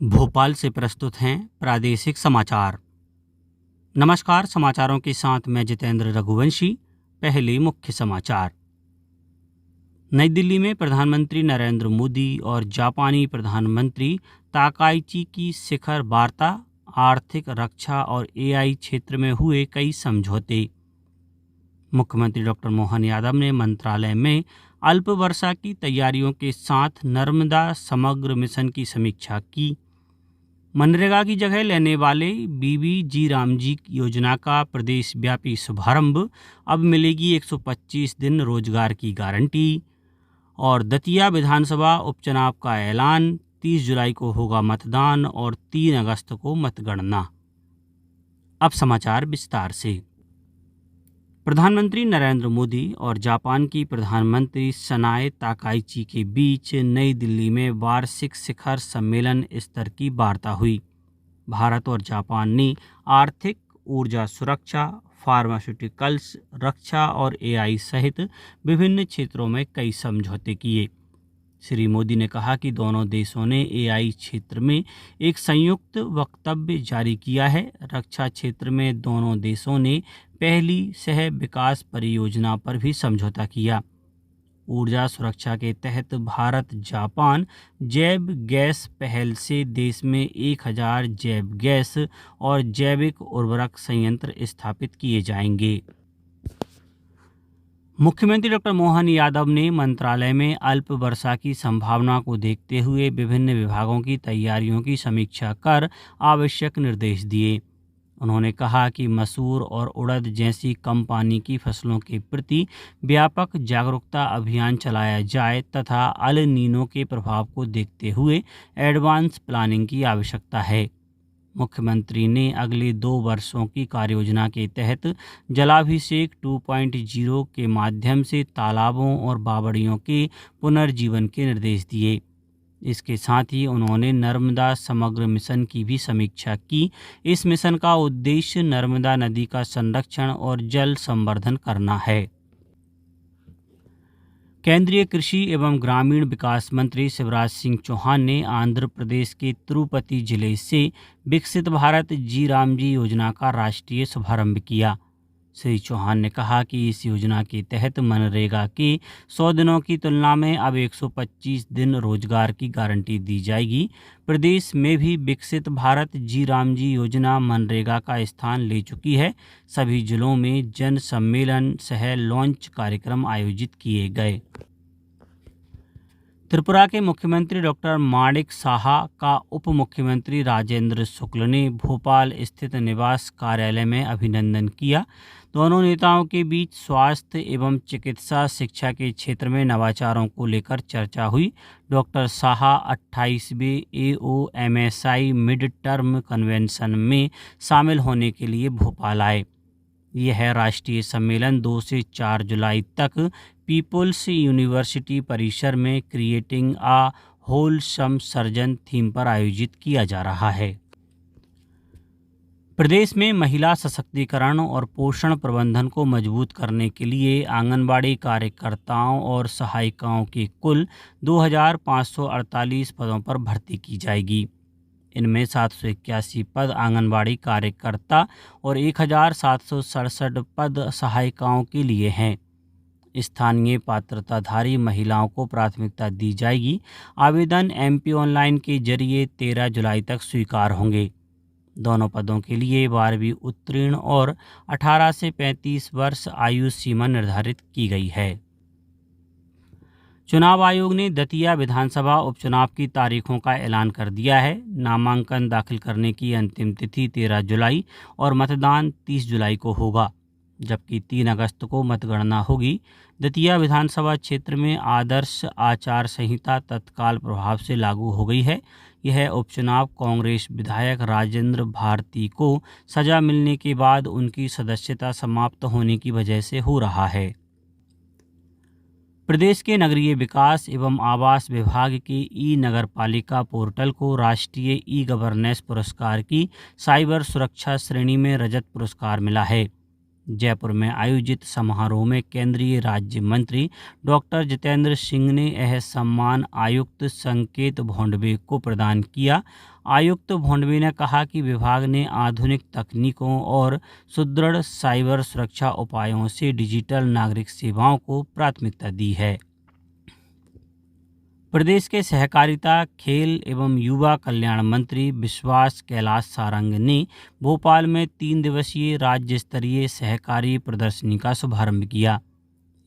भोपाल से प्रस्तुत हैं प्रादेशिक समाचार। नमस्कार, समाचारों के साथ मैं जितेंद्र रघुवंशी। पहले मुख्य समाचार। नई दिल्ली में प्रधानमंत्री नरेंद्र मोदी और जापानी प्रधानमंत्री ताकाइची की शिखर वार्ता, आर्थिक, रक्षा और एआई क्षेत्र में हुए कई समझौते। मुख्यमंत्री डॉक्टर मोहन यादव ने मंत्रालय में अल्प वर्षा की तैयारियों के साथ नर्मदा समग्र मिशन की समीक्षा की। मनरेगा की जगह लेने वाले बीबीजी रामजी योजना का प्रदेश व्यापी शुभारंभ, अब मिलेगी 125 दिन रोजगार की गारंटी। और दतिया विधानसभा उपचुनाव का ऐलान, 30 जुलाई को होगा मतदान और 3 अगस्त को मतगणना। अब समाचार विस्तार से। प्रधानमंत्री नरेंद्र मोदी और जापान की प्रधानमंत्री सनाए ताकाइची के बीच नई दिल्ली में वार्षिक शिखर सम्मेलन स्तर की वार्ता हुई। भारत और जापान ने आर्थिक, ऊर्जा सुरक्षा, फार्मास्यूटिकल्स, रक्षा और एआई सहित विभिन्न क्षेत्रों में कई समझौते किए। श्री मोदी ने कहा कि दोनों देशों ने एआई क्षेत्र में एक संयुक्त वक्तव्य जारी किया है। रक्षा क्षेत्र में दोनों देशों ने पहली सह विकास परियोजना पर भी समझौता किया। ऊर्जा सुरक्षा के तहत भारत जापान जैव गैस पहल से देश में 1000 जैव गैस और जैविक उर्वरक संयंत्र स्थापित किए जाएंगे। मुख्यमंत्री डॉक्टर मोहन यादव ने मंत्रालय में अल्प वर्षा की संभावना को देखते हुए विभिन्न विभागों की तैयारियों की समीक्षा कर आवश्यक निर्देश दिए। उन्होंने कहा कि मसूर और उड़द जैसी कम पानी की फसलों के प्रति व्यापक जागरूकता अभियान चलाया जाए तथा अल नीनो के प्रभाव को देखते हुए एडवांस प्लानिंग की आवश्यकता है। मुख्यमंत्री ने अगले 2 वर्षों की कार्ययोजना के तहत जलाभिषेक 2.0 के माध्यम से तालाबों और बावड़ियों के पुनर्जीवन के निर्देश दिए। इसके साथ ही उन्होंने नर्मदा समग्र मिशन की भी समीक्षा की। इस मिशन का उद्देश्य नर्मदा नदी का संरक्षण और जल संवर्धन करना है। केंद्रीय कृषि एवं ग्रामीण विकास मंत्री शिवराज सिंह चौहान ने आंध्र प्रदेश के तिरुपति जिले से विकसित भारत जी रामजी योजना का राष्ट्रीय शुभारंभ किया। श्री चौहान ने कहा कि इस योजना के तहत मनरेगा के 100 दिनों की तुलना में अब 125 दिन रोजगार की गारंटी दी जाएगी। प्रदेश में भी विकसित भारत जी रामजी योजना मनरेगा का स्थान ले चुकी है। सभी जिलों में जन सम्मेलन सह लॉन्च कार्यक्रम आयोजित किए गए। त्रिपुरा के मुख्यमंत्री डॉक्टर माणिक साहा का उप मुख्यमंत्री राजेंद्र शुक्ल ने भोपाल स्थित निवास कार्यालय में अभिनंदन किया। दोनों नेताओं के बीच स्वास्थ्य एवं चिकित्सा शिक्षा के क्षेत्र में नवाचारों को लेकर चर्चा हुई। डॉक्टर साहा 28वें AOMSI मिड टर्म कन्वेंशन में शामिल होने के लिए भोपाल आए। यह राष्ट्रीय सम्मेलन 2 से 4 जुलाई तक पीपुल्स यूनिवर्सिटी परिसर में creating a wholesome surgeon theme पर आयोजित किया जा रहा है। प्रदेश में महिला सशक्तिकरण और पोषण प्रबंधन को मजबूत करने के लिए आंगनबाड़ी कार्यकर्ताओं और सहायिकाओं के कुल 2548 पदों पर भर्ती की जाएगी। इनमें 781 पद आंगनबाड़ी कार्यकर्ता और 1767 पद सहायिकाओं के लिए हैं। स्थानीय पात्रताधारी महिलाओं को प्राथमिकता दी जाएगी। आवेदन MP ऑनलाइन के जरिए 13 जुलाई तक स्वीकार होंगे। दोनों पदों के लिए 12वीं उत्तीर्ण और 18 से 35 वर्ष आयु सीमा निर्धारित की गई है। चुनाव आयोग ने दतिया विधानसभा उपचुनाव की तारीखों का ऐलान कर दिया है। नामांकन दाखिल करने की अंतिम तिथि 13 जुलाई और मतदान 30 जुलाई को होगा, जबकि 3 अगस्त को मतगणना होगी। दतिया विधानसभा क्षेत्र में आदर्श आचार संहिता तत्काल प्रभाव से लागू हो गई है। यह उपचुनाव कांग्रेस विधायक राजेंद्र भारती को सजा मिलने के बाद उनकी सदस्यता समाप्त होने की वजह से हो रहा है। प्रदेश के नगरीय विकास एवं आवास विभाग के नगरपालिका पोर्टल को राष्ट्रीय गवर्नेंस पुरस्कार की साइबर सुरक्षा श्रेणी में रजत पुरस्कार मिला है। जयपुर में आयोजित समारोह में केंद्रीय राज्य मंत्री डॉक्टर जितेंद्र सिंह ने यह सम्मान आयुक्त संकेत भोंडवे को प्रदान किया। आयुक्त भोंडवे ने कहा कि विभाग ने आधुनिक तकनीकों और सुदृढ़ साइबर सुरक्षा उपायों से डिजिटल नागरिक सेवाओं को प्राथमिकता दी है। प्रदेश के सहकारिता, खेल एवं युवा कल्याण मंत्री विश्वास कैलाश सारंग ने भोपाल में 3 दिवसीय राज्य स्तरीय सहकारी प्रदर्शनी का शुभारंभ किया।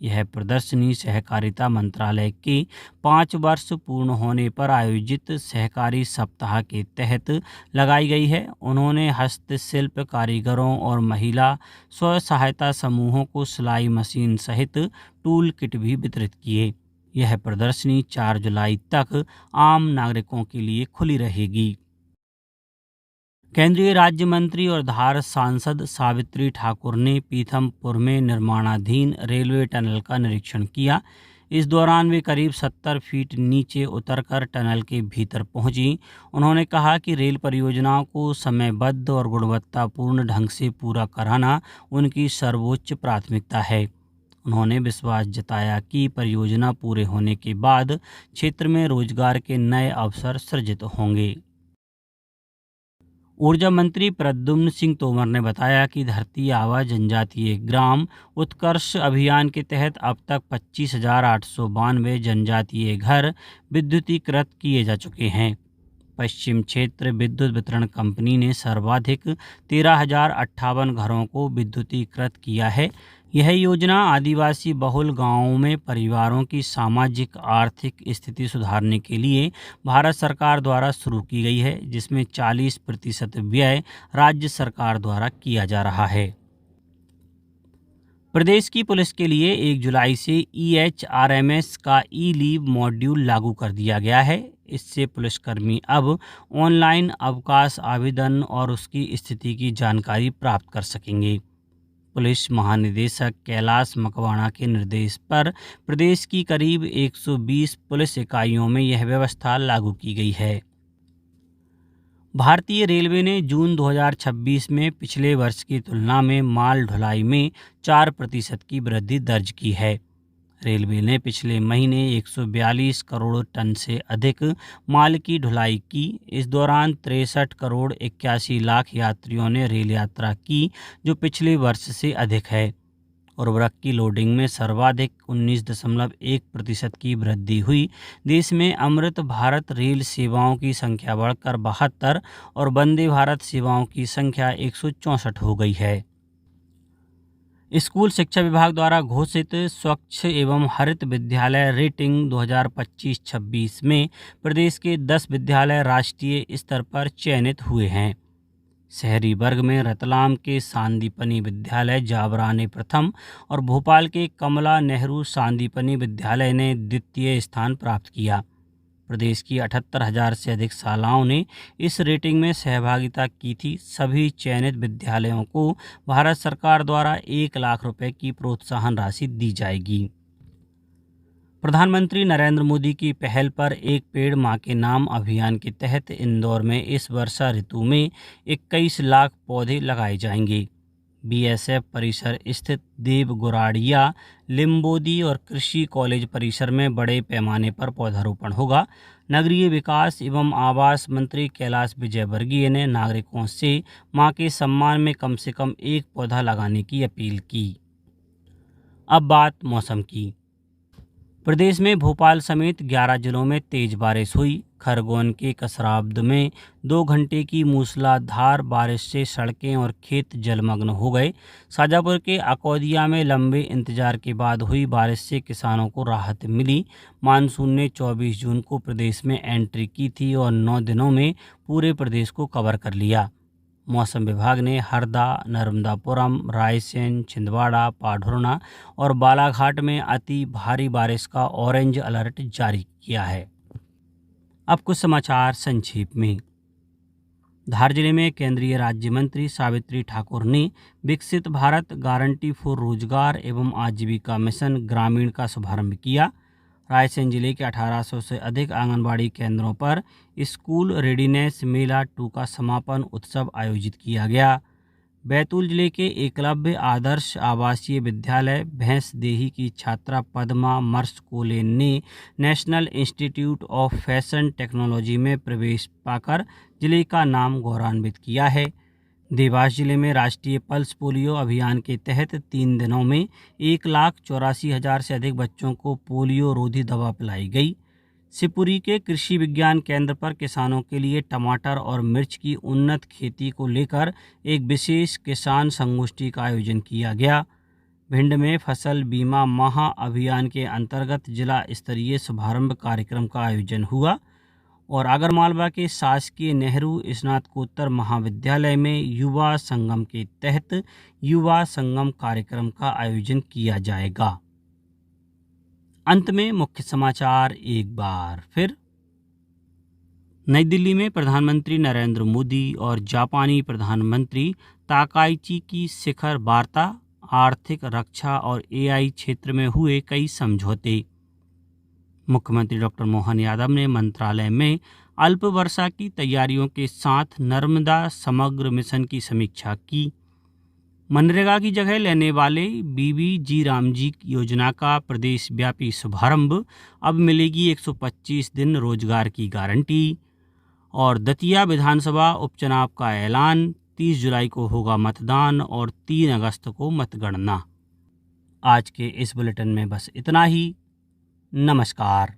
यह प्रदर्शनी सहकारिता मंत्रालय के 5 वर्ष पूर्ण होने पर आयोजित सहकारी सप्ताह के तहत लगाई गई है। उन्होंने हस्तशिल्प कारीगरों और महिला स्व सहायता समूहों को सिलाई मशीन सहित टूल किट भी वितरित किए। यह प्रदर्शनी 4 जुलाई तक आम नागरिकों के लिए खुली रहेगी। केंद्रीय राज्य मंत्री और धार सांसद सावित्री ठाकुर ने पीथमपुर में निर्माणाधीन रेलवे टनल का निरीक्षण किया। इस दौरान वे करीब 70 फीट नीचे उतरकर टनल के भीतर पहुंची। उन्होंने कहा कि रेल परियोजनाओं को समयबद्ध और गुणवत्तापूर्ण ढंग से पूरा कराना उनकी सर्वोच्च प्राथमिकता है। उन्होंने विश्वास जताया कि परियोजना पूरे होने के बाद क्षेत्र में रोजगार के नए अवसर सृजित होंगे। ऊर्जा मंत्री प्रद्युम्न सिंह तोमर ने बताया कि धरती आबा जनजातीय ग्राम उत्कर्ष अभियान के तहत अब तक 25,892 जनजातीय घर विद्युतीकृत किए जा चुके हैं। पश्चिम क्षेत्र विद्युत वितरण कंपनी ने सर्वाधिक 13,058 घरों को विद्युतीकृत किया है। यह योजना आदिवासी बहुल गांवों में परिवारों की सामाजिक आर्थिक स्थिति सुधारने के लिए भारत सरकार द्वारा शुरू की गई है, जिसमें 40% व्यय राज्य सरकार द्वारा किया जा रहा है। प्रदेश की पुलिस के लिए 1 जुलाई से EHRMS का ई-लीव मॉड्यूल लागू कर दिया गया है। इससे पुलिसकर्मी अब ऑनलाइन अवकाश आवेदन और उसकी स्थिति की जानकारी प्राप्त कर सकेंगे। पुलिस महानिदेशक कैलाश मकवाणा के निर्देश पर प्रदेश की करीब 120 पुलिस इकाइयों में यह व्यवस्था लागू की गई है। भारतीय रेलवे ने जून 2026 में पिछले वर्ष की तुलना में माल ढुलाई में 4% की वृद्धि दर्ज की है। रेलवे ने पिछले महीने 142 करोड़ टन से अधिक माल की ढुलाई की। इस दौरान 63 करोड़ 81 लाख यात्रियों ने रेल यात्रा की, जो पिछले वर्ष से अधिक है। उर्वरक की लोडिंग में सर्वाधिक 19.1% की वृद्धि हुई। देश में अमृत भारत रेल सेवाओं की संख्या बढ़कर 72 और वंदे भारत सेवाओं की संख्या 164 हो गई है। स्कूल शिक्षा विभाग द्वारा घोषित स्वच्छ एवं हरित विद्यालय रेटिंग 2025-26 में प्रदेश के 10 विद्यालय राष्ट्रीय स्तर पर चयनित हुए हैं। शहरी वर्ग में रतलाम के सांदीपनी विद्यालय जावरा ने प्रथम और भोपाल के कमला नेहरू सांदीपनी विद्यालय ने द्वितीय स्थान प्राप्त किया। प्रदेश की 78,000 से अधिक शालाओं ने इस रेटिंग में सहभागिता की थी। सभी चयनित विद्यालयों को भारत सरकार द्वारा 1 लाख रुपए की प्रोत्साहन राशि दी जाएगी। प्रधानमंत्री नरेंद्र मोदी की पहल पर एक पेड़ मां के नाम अभियान के तहत इंदौर में इस वर्षा ऋतु में 21 लाख पौधे लगाए जाएंगे। BSF परिसर स्थित देव गुराड़िया, लिम्बोदी और कृषि कॉलेज परिसर में बड़े पैमाने पर पौधारोपण होगा। नगरीय विकास एवं आवास मंत्री कैलाश विजयवर्गीय ने नागरिकों से मां के सम्मान में कम से कम 1 पौधा लगाने की अपील की। अब बात मौसम की। प्रदेश में भोपाल समेत 11 जिलों में तेज बारिश हुई। खरगोन के कसराब्द में 2 घंटे की मूसलाधार बारिश से सड़कें और खेत जलमग्न हो गए। शाजापुर के अकौदिया में लंबे इंतजार के बाद हुई बारिश से किसानों को राहत मिली। मानसून ने 24 जून को प्रदेश में एंट्री की थी और 9 दिनों में पूरे प्रदेश को कवर कर लिया। मौसम विभाग ने हरदा, नर्मदापुरम, रायसेन, छिंदवाड़ा, पाढुरना और बालाघाट में अति भारी बारिश का ऑरेंज अलर्ट जारी किया है। अब कुछ समाचार संक्षेप में। धार जिले में केंद्रीय राज्य मंत्री सावित्री ठाकुर ने विकसित भारत गारंटी फॉर रोजगार एवं आजीविका मिशन ग्रामीण का शुभारंभ किया। रायसेन जिले के 1800 से अधिक आंगनबाड़ी केंद्रों पर स्कूल रेडीनेस मेला 2 का समापन उत्सव आयोजित किया गया। बैतूल जिले के एकलव्य आदर्श आवासीय विद्यालय भैंसदेही की छात्रा पद्मा मर्सकोले ने national institute of fashion technology में प्रवेश पाकर जिले का नाम गौरवान्वित किया है। देवास जिले में राष्ट्रीय पल्स पोलियो अभियान के तहत 3 दिनों में 1,84,000 से अधिक बच्चों को पोलियो रोधी दवा पिलाई गई। शिवपुरी के कृषि विज्ञान केंद्र पर किसानों के लिए टमाटर और मिर्च की उन्नत खेती को लेकर एक विशेष किसान संगोष्ठी का आयोजन किया गया। भिंड में फसल बीमा महा अभियान के अंतर्गत जिला स्तरीय शुभारंभ कार्यक्रम का आयोजन हुआ और आगरमालवा के शासकीय नेहरू स्नातकोत्तर महाविद्यालय में युवा संगम के तहत युवा संगम कार्यक्रम का आयोजन किया जाएगा। अंत में मुख्य समाचार एक बार फिर। नई दिल्ली में प्रधानमंत्री नरेंद्र मोदी और जापानी प्रधानमंत्री ताकाइची की शिखर वार्ता, आर्थिक, रक्षा और एआई क्षेत्र में हुए कई समझौते। मुख्यमंत्री डॉक्टर मोहन यादव ने मंत्रालय में अल्प वर्षा की तैयारियों के साथ नर्मदा समग्र मिशन की समीक्षा की। मनरेगा की जगह लेने वाले बीबीजी रामजी योजना का प्रदेश व्यापी शुभारंभ, अब मिलेगी 125 दिन रोजगार की गारंटी। और दतिया विधानसभा उपचुनाव का ऐलान, 30 जुलाई को होगा मतदान और 3 अगस्त को मतगणना। आज के इस बुलेटिन में बस इतना ही। नमस्कार।